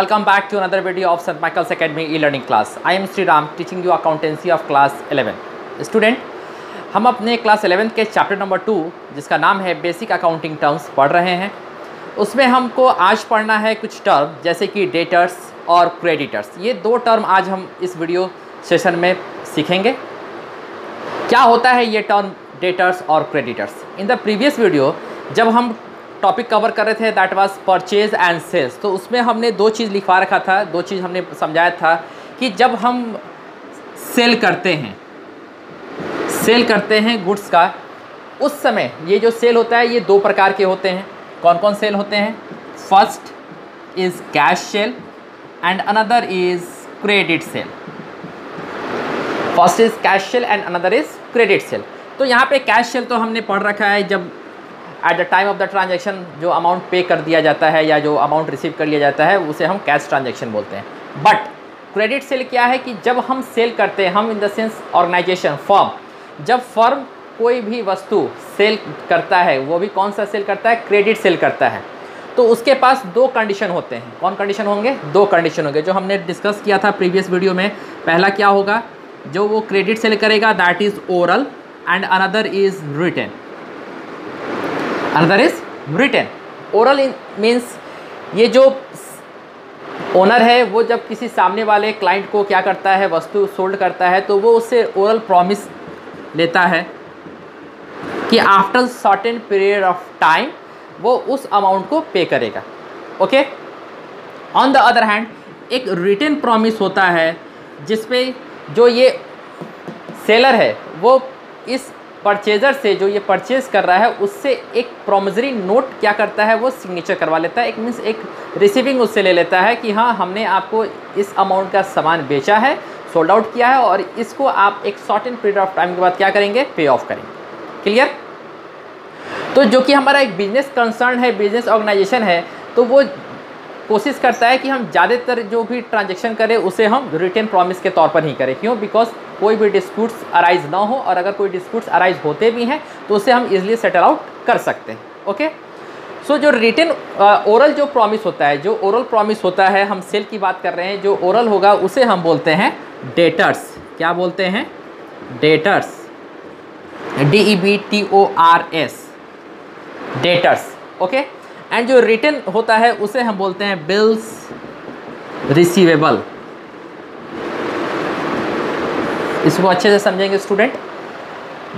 Welcome back to another video of St. Michael's Academy e-learning class. I am Sri Ram teaching you accountancy of class 11. Student, हम अपने class 11 के chapter number 2 जिसका नाम है basic accounting terms पढ़ रहे हैं। उसमें हमको आज पढ़ना है कुछ टर्म जैसे कि डेटर्स और क्रेडिटर्स। ये दो टर्म आज हम इस वीडियो सेशन में सीखेंगे। क्या होता है ये टर्म डेटर्स और creditors? In the previous video जब हम टॉपिक कवर कर रहे थे that was purchase and sales, तो उसमें हमने दो चीज़ लिखवा रखा था, दो चीज़ हमने समझाया था कि जब हम सेल करते हैं गुड्स का, उस समय ये जो सेल होता है ये दो प्रकार के होते हैं। कौन कौन सेल होते हैं? First is cash cell and another is credit sale. First is cash cell and another is credit sale. तो यहाँ पे कैश सेल तो हमने पढ़ रखा है, जब at the time of the transaction जो अमाउंट पे कर दिया जाता है या जो अमाउंट रिसीव कर लिया जाता है उसे हम कैश ट्रांजैक्शन बोलते हैं। बट क्रेडिट सेल क्या है कि जब हम सेल करते हैं, हम in the sense organisation, firm, जब फर्म कोई भी वस्तु सेल करता है, वो भी कौन सा सेल करता है? क्रेडिट सेल करता है। तो उसके पास दो कंडीशन होते हैं। कौन कंडीशन होंगे? दो कंडीशन होंगे जो हमने डिस्कस किया था प्रीवियस वीडियो में। पहला क्या होगा? जो वो क्रेडिट सेल करेगा that is oral and another is written. Another is written. Oral means ये जो ओनर है वो जब किसी सामने वाले क्लाइंट को क्या करता है, वस्तु सोल्ड करता है, तो वो उससे ओरल प्रॉमिस लेता है कि after certain period of time वो उस अमाउंट को पे करेगा। Okay. On the other hand एक रिटन प्रॉमिस होता है जिसपे जो ये सेलर है वो इस परचेज़र से, जो ये परचेज़ कर रहा है, उससे एक प्रॉमिसरी नोट क्या करता है, वो सिग्नेचर करवा लेता है। एक मीन्स एक रिसीविंग उससे ले लेता है कि हाँ हमने आपको इस अमाउंट का सामान बेचा है, सोल्ड आउट किया है और इसको आप एक सर्टेन पीरियड ऑफ टाइम के बाद क्या करेंगे? पे ऑफ करेंगे। क्लियर? तो जो कि हमारा एक बिजनेस कंसर्न है, बिजनेस ऑर्गेनाइजेशन है, तो वो कोशिश करता है कि हम ज़्यादातर जो भी ट्रांजैक्शन करें उसे हम रिटन प्रॉमिस के तौर पर ही करें। क्यों? बिकॉज कोई भी डिस्प्यूट्स अराइज ना हो, और अगर कोई डिस्प्यूट्स अराइज होते भी हैं तो उसे हम इजीली सेटल आउट कर सकते हैं। ओके। सो जो रिटन ओरल जो प्रॉमिस होता है, जो ओरल प्रॉमिस होता है, हम सेल की बात कर रहे हैं, जो ओरल होगा उसे हम बोलते हैं डेटर्स। क्या बोलते हैं? Debtors. DEBTORS, debtors. Okay. And जो रिटन होता है उसे हम बोलते हैं बिल्स रिसीवेबल। इसको अच्छे से समझेंगे student.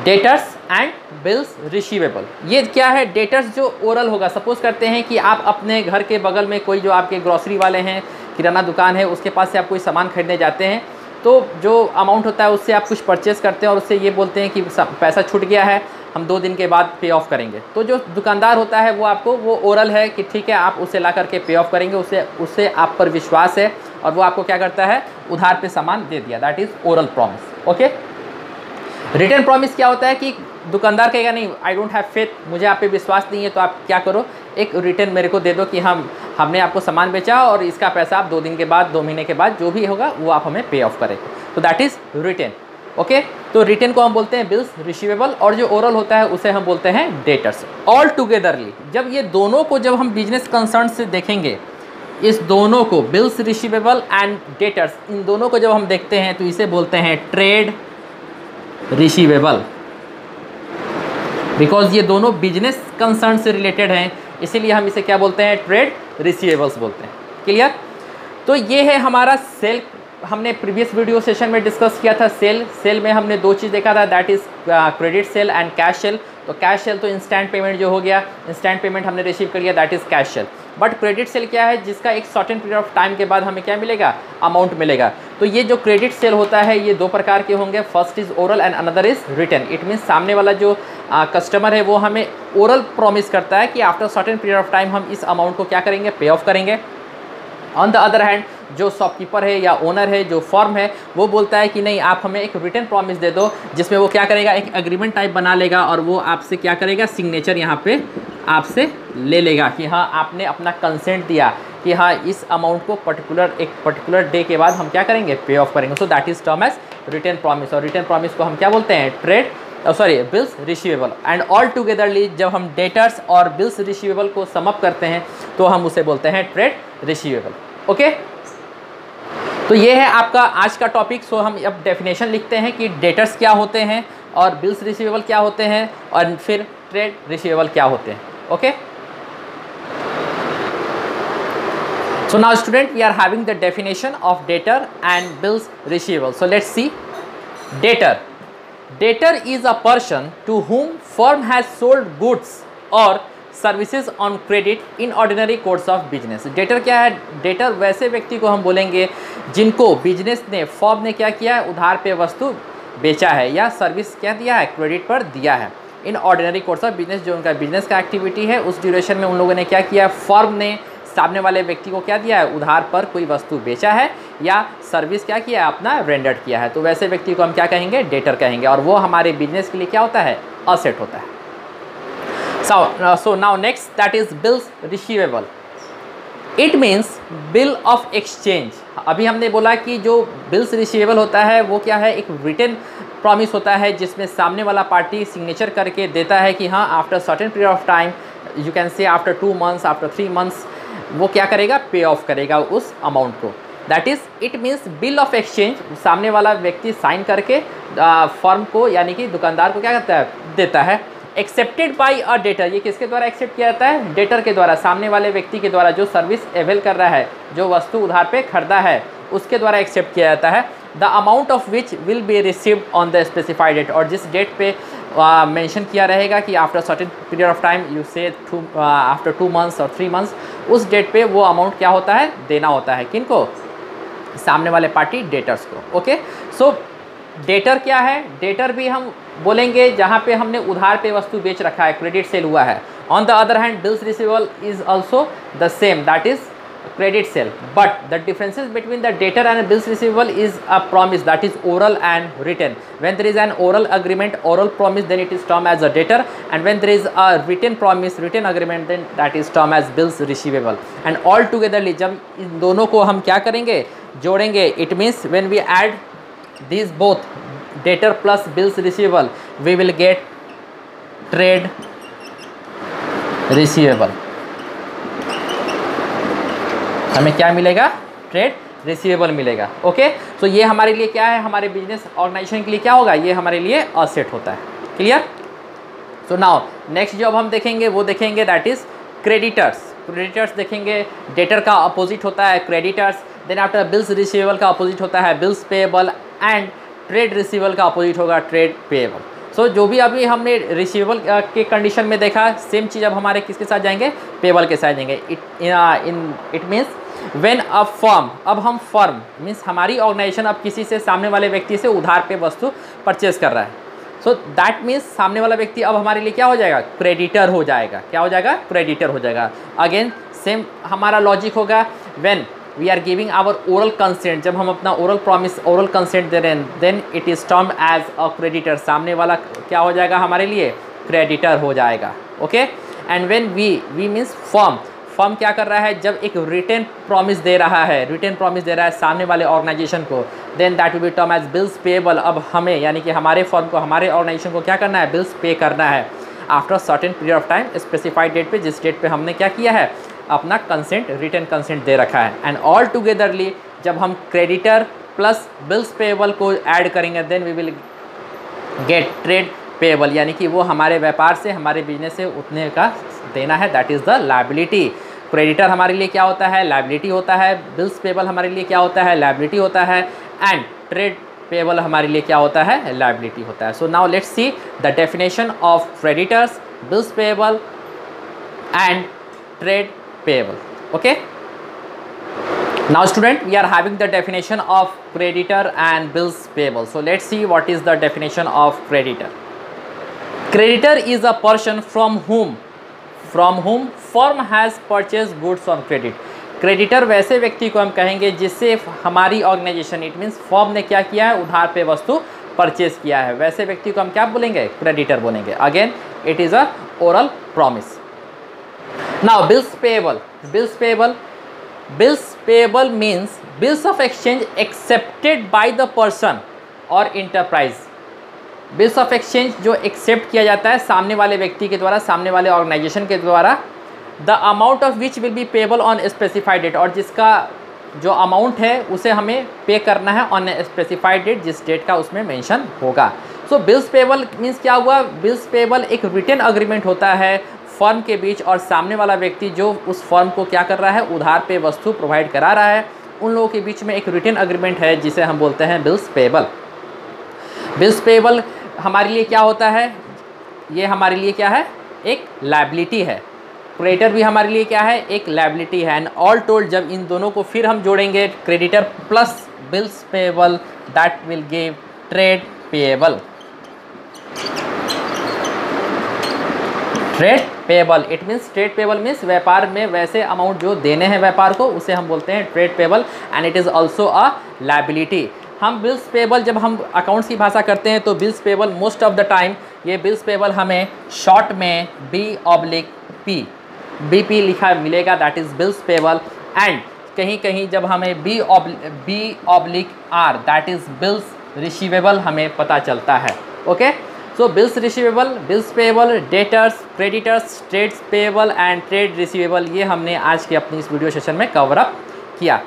Debtors and bills receivable, ये क्या है? डेटर्स जो ओरल होगा, सपोज करते हैं कि आप अपने घर के बगल में कोई जो आपके ग्रॉसरी वाले हैं, किराना दुकान है, उसके पास से आप कोई सामान खरीदने जाते हैं, तो जो अमाउंट होता है उससे आप कुछ परचेस करते हैं और उससे ये बोलते हैं कि पैसा छूट गया है, हम 2 दिन के बाद पे ऑफ करेंगे। तो जो दुकानदार होता है वो आपको, वो ओरल है कि ठीक है आप उसे ला करके पे ऑफ करेंगे, उससे आप पर विश्वास है और वो आपको क्या करता है? उधार पे सामान दे दिया। That is oral promise. Okay. Written promise क्या होता है कि दुकानदार कहेगा नहीं, आई डोंट हैव फेथ, मुझे आप पे विश्वास नहीं है, तो आप क्या करो, एक रिटन मेरे को दे दो कि हमने आपको सामान बेचा और इसका पैसा आप 2 दिन के बाद, 2 महीने के बाद जो भी होगा वो आप हमें पे ऑफ करेंगे। तो दैट इज़ रिटन। ओके। तो रिटन को हम बोलते हैं बिल्स रिसीवेबल और जो ओरल होता है उसे हम बोलते हैं डेटर्स। ऑल टुगेदरली जब ये दोनों को, जब हम बिजनेस कंसर्न से देखेंगे, इस दोनों को, बिल्स रिसीवेबल एंड डेटर्स, इन दोनों को जब हम देखते हैं तो इसे बोलते हैं ट्रेड रिसीवेबल। बिकॉज ये दोनों बिजनेस कंसर्न से रिलेटेड हैं, इसीलिए हम इसे क्या बोलते हैं? ट्रेड रिसीवेबल्स बोलते हैं। क्लियर? तो ये है हमारा सेल। हमने प्रीवियस वीडियो सेशन में डिस्कस किया था सेल में हमने दो चीज़ देखा था, that is credit sale and cash cell. तो कैश सेल तो इंस्टेंट पेमेंट जो हो गया, इंस्टेंट पेमेंट हमने रिसीव कर लिया, that is cash cell. But credit sale क्या है? जिसका एक सर्टेन पीरियड ऑफ टाइम के बाद हमें क्या मिलेगा? अमाउंट मिलेगा। तो ये जो क्रेडिट सेल होता है ये दो प्रकार के होंगे। First is oral and another is written. It means सामने वाला जो कस्टमर है वो हमें ओरल प्रॉमिस करता है कि after certain period of time हम इस अमाउंट को क्या करेंगे? पे ऑफ करेंगे। ऑन द अदर हैंड जो शॉपकीपर है या ओनर है, जो फर्म है, वो बोलता है कि नहीं आप हमें एक रिटन प्रॉमिस दे दो, जिसमें वो क्या करेगा? एक एग्रीमेंट टाइप बना लेगा और वो आपसे क्या करेगा? सिग्नेचर यहाँ पे आपसे ले लेगा कि हाँ आपने अपना कंसेंट दिया कि हाँ इस अमाउंट को एक पर्टिकुलर डे के बाद हम क्या करेंगे? पे ऑफ करेंगे। So that is term as written promise. और रिटन प्रॉमिस को हम क्या बोलते हैं? Trade bills receivable. And all togetherly जब हम डेटर्स और बिल्स रिसीवेबल को समअप करते हैं तो हम उसे बोलते हैं ट्रेड रिसीवेबल। ओके, तो ये है आपका आज का टॉपिक। सो हम अब डेफिनेशन लिखते हैं कि डेटर्स क्या होते हैं और बिल्स रिसीवेबल क्या होते हैं और फिर ट्रेड रिसीवेबल क्या होते हैं। Okay, so now student we are having the definition of debtor and bills receivable. So let's see. Debtor is a person to whom firm has sold goods or services on credit in ordinary course of business. Debtor क्या है? Debtor वैसे व्यक्ति को हम बोलेंगे जिनको business ने, firm ने क्या किया है, उधार पे वस्तु बेचा है या सर्विस क्या दिया है, क्रेडिट पर दिया है। In ordinary course of business, जो उनका बिजनेस का एक्टिविटी है उस ड्यूरेशन में उन लोगों ने क्या किया, फर्म ने सामने वाले व्यक्ति को क्या दिया है, उधार पर कोई वस्तु बेचा है या सर्विस क्या किया है, अपना रेंडर्ड किया है। तो वैसे व्यक्ति को हम क्या कहेंगे, डेटर कहेंगे, और वो हमारे बिजनेस के लिए क्या होता है, असेट होता है। So now next, that is bills receivable. It means bill of exchange. अभी हमने बोला कि जो bills receivable होता है वो क्या है, एक written promise होता है जिसमें सामने वाला पार्टी सिग्नेचर करके देता है कि हाँ after certain period of time, you can say after 2 months, after 3 months, वो क्या करेगा, पे ऑफ करेगा उस अमाउंट को। That is it means bill of exchange. सामने वाला व्यक्ति साइन करके फर्म को यानी कि दुकानदार को क्या करता है, देता है। एक्सेप्टेड बाई अ डेटर, ये किसके द्वारा एक्सेप्ट किया जाता है, डेटर के द्वारा, सामने वाले व्यक्ति के द्वारा जो सर्विस अवेल कर रहा है, जो वस्तु उधार पे खरीदा है उसके द्वारा एक्सेप्ट किया जाता है। The amount of which will be received on the specified date, और जिस डेट पे मेंशन किया रहेगा कि after certain period of time, you say after 2 months और 3 months, उस डेट पे वो अमाउंट क्या होता है, देना होता है। किनको, सामने वाले पार्टी, डेटर्स को। ओके, सो डेटर क्या है, डेटर भी हम बोलेंगे जहाँ पे हमने उधार पे वस्तु बेच रखा है, क्रेडिट सेल हुआ है। On the other hand bills receivable is also the same, that is credit sale, but the differences between the debtor and bills receivable is a promise, that is oral and written. When there is an oral agreement, oral promise, then it is term as a debtor, and when there is a written promise, written agreement, then that is term as bills receivable. And all togetherly जब इन दोनों को हम क्या करेंगे, जोड़ेंगे, it means when we add these both, debtor plus bills receivable, we will get trade receivable। हमें क्या मिलेगा, ट्रेड रिसीवेबल मिलेगा। ओके, तो ये हमारे लिए क्या है, हमारे बिजनेस ऑर्गेनाइजेशन के लिए क्या होगा, ये हमारे लिए असेट होता है। क्लियर? सो नाउ नेक्स्ट जो अब हम देखेंगे वो देखेंगे दैट इज क्रेडिटर्स। क्रेडिटर्स देखेंगे, डेटर का अपोजिट होता है creditors, then after bills receivable का अपोजिट होता है bills payable, and trade receivable का अपोजिट होगा ट्रेड पेएबल। सो जो भी अभी हमने रिसीवेबल के कंडीशन में देखा, सेम चीज़ अब हमारे किसके साथ जाएंगे, पेएबल के साथ जाएंगे। It means when a firm, अब हम फर्म मीन्स हमारी ऑर्गेनाइजेशन अब किसी से, सामने वाले व्यक्ति से उधार पे वस्तु परचेज कर रहा है। सो दैट मीन्स सामने वाला व्यक्ति अब हमारे लिए क्या हो जाएगा, क्रेडिटर हो जाएगा। क्या हो जाएगा, क्रेडिटर हो जाएगा। अगेन सेम हमारा लॉजिक होगा, when we are giving our oral consent, जब हम अपना ओरल प्रॉमिस, ओरल कंसेंट दे रहे हैं, then it is term as a creditor. सामने वाला क्या हो जाएगा, हमारे लिए क्रेडिटर हो जाएगा। Okay, and when we means firm, firm क्या कर रहा है, जब एक रिटन प्रॉमिस दे रहा है, रिटन प्रॉमिस दे रहा है सामने वाले ऑर्गेनाइजेशन को, then that will be term as bills payable. अब हमें यानी कि हमारे फर्म को, हमारे ऑर्गेनाइजेशन को क्या करना है, बिल्स पे करना है after certain period of time, specified date पे, जिस डेट पे हमने क्या किया है, अपना कंसेंट, रिटन कंसेंट दे रखा है। एंड ऑल टुगेदरली जब हम क्रेडिटर प्लस बिल्स पेएबल को ऐड करेंगे, then we will get trade payable, यानी कि वो हमारे व्यापार से, हमारे बिजनेस से उतने का देना है, that is the liability. Creditor हमारे लिए क्या होता है, लायबिलिटी होता है। बिल्स पेएबल हमारे लिए क्या होता है, लायबिलिटी होता है। एंड ट्रेड पेएबल हमारे लिए क्या होता है, लायबिलिटी होता है। So now let's see the definition of creditors, bills payable and trade payable. Okay, now student we are having the definition of creditor and bills payable. So let's see what is the definition of creditor. Creditor is a person from whom firm has purchased goods on credit. Creditor वैसे व्यक्ति को हम कहेंगे जिससे हमारी organisation, it means firm ने क्या किया है, उधार पे वस्तु परचेज किया है, वैसे व्यक्ति को हम क्या बोलेंगे, क्रेडिटर बोलेंगे। Again it is a oral promise. Now bills payable, bills payable means bills of exchange accepted by the person or enterprise। Bills of exchange जो एक्सेप्ट किया जाता है सामने वाले व्यक्ति के द्वारा, सामने वाले ऑर्गेनाइजेशन के द्वारा, the amount of which will be payable on specified date, और जिसका जो अमाउंट है उसे हमें पे करना है ऑन स्पेसिफाइड डेट, जिस डेट का उसमें मेंशन होगा। सो बिल्स पेबल मीन्स क्या हुआ, बिल्स पेबल एक रिटन अग्रीमेंट होता है फर्म के बीच और सामने वाला व्यक्ति जो उस फर्म को क्या कर रहा है, उधार पे वस्तु प्रोवाइड करा रहा है, उन लोगों के बीच में एक रिटन अग्रीमेंट है जिसे हम बोलते हैं बिल्स पेबल। बिल्स पेबल हमारे लिए क्या होता है, ये हमारे लिए क्या है, एक लायबिलिटी है। क्रेडिटर भी हमारे लिए क्या है, एक लायबिलिटी है। एंड ऑल टोल्ड जब इन दोनों को फिर हम जोड़ेंगे, creditor plus bills payable, that will give trade payable. Trade payable it means, trade payable means व्यापार में वैसे अमाउंट जो देने हैं व्यापार को, उसे हम बोलते हैं trade payable and it is also a liability. हम बिल्स पेबल जब हम अकाउंट्स की भाषा करते हैं तो bills payable most of the time ये बिल्स पेबल हमें शॉर्ट में B/P BP लिखा मिलेगा, that is bills payable. And कहीं कहीं जब हमें B/R that is bills receivable हमें पता चलता है। Okay, so bills receivable, bills payable, debtors, creditors, trades payable and trade receivable, ये हमने आज के अपनी इस वीडियो सेशन में कवर अप किया।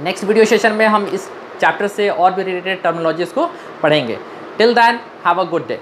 नेक्स्ट वीडियो सेशन में हम इस चैप्टर से और भी रिलेटेड टर्मिनोलॉजीज़ को पढ़ेंगे। Till then have a good day.